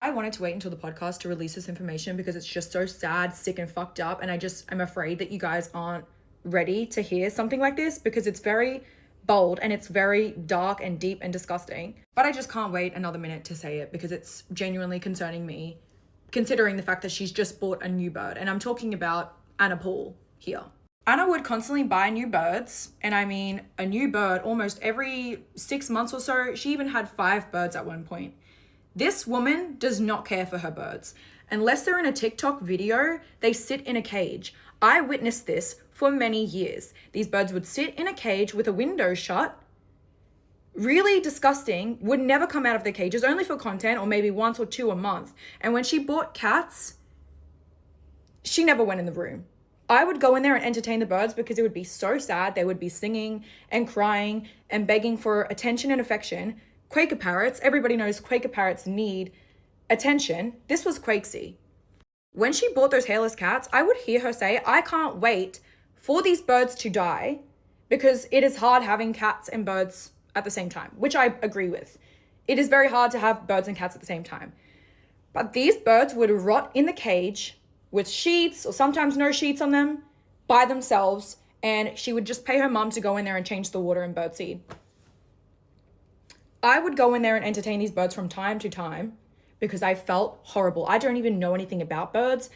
I wanted to wait until the podcast to release this information because it's just so sad, sick, and fucked up. And I'm afraid that you guys aren't ready to hear something like this because it's very bold and it's very dark and deep and disgusting. But I just can't wait another minute to say it because it's genuinely concerning me, considering the fact that she's just bought a new bird. And I'm talking about Anna Paul here. Anna would constantly buy new birds, and I mean a new bird almost every 6 months or so. She even had 5 birds at one point. This woman does not care for her birds. Unless they're in a TikTok video, they sit in a cage. I witnessed this for many years. These birds would sit in a cage with a window shut. Really disgusting, would never come out of their cages, only for content or maybe once or 2 a month. And when she bought cats, she never went in the room. I would go in there and entertain the birds because it would be so sad. They would be singing and crying and begging for attention and affection. Quaker parrots, everybody knows Quaker parrots need attention. This was Quakesy. When she bought those hairless cats, I would hear her say, I can't wait for these birds to die because it is hard having cats and birds at the same time, which I agree with. It is very hard to have birds and cats at the same time. But these birds would rot in the cage with sheets or sometimes no sheets on them by themselves, and she would just pay her mom to go in there and change the water and birdseed. I would go in there and entertain these birds from time to time because I felt horrible. I don't even know anything about birds,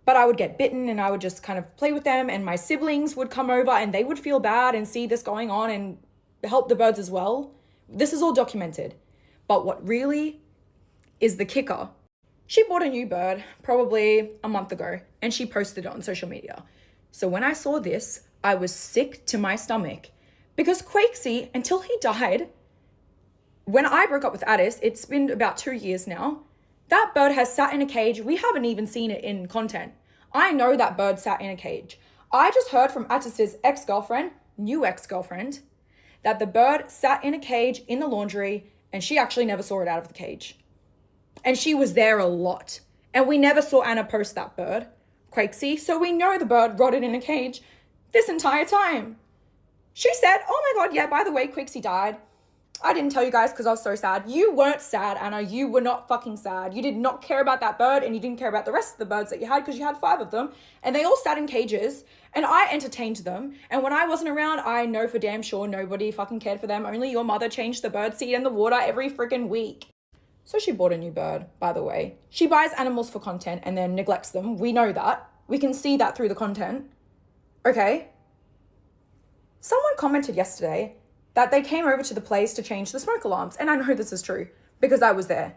but I would get bitten and I would just kind of play with them, and my siblings would come over and they would feel bad and see this going on and help the birds as well. This is all documented. But what really is the kicker, she bought a new bird probably a month ago and she posted it on social media. So when I saw this, I was sick to my stomach because Quakesy, until he died, when I broke up with Addis, it's been about 2 years now, that bird has sat in a cage. We haven't even seen it in content. I know that bird sat in a cage. I just heard from Addis's ex-girlfriend, new ex-girlfriend, that the bird sat in a cage in the laundry and she actually never saw it out of the cage. And she was there a lot. And we never saw Anna post that bird, Quakesy, so we know the bird rotted in a cage this entire time. She said, oh my God, yeah, by the way, Quakesy died. I didn't tell you guys because I was so sad. You weren't sad, Anna. You were not fucking sad. You did not care about that bird and you didn't care about the rest of the birds that you had because you had 5 of them and they all sat in cages and I entertained them. And when I wasn't around, I know for damn sure nobody fucking cared for them. Only your mother changed the bird seed and the water every freaking week. So she bought a new bird, by the way. She buys animals for content and then neglects them. We know that. We can see that through the content. Okay? Someone commented yesterday that they came over to the place to change the smoke alarms. And I know this is true because I was there.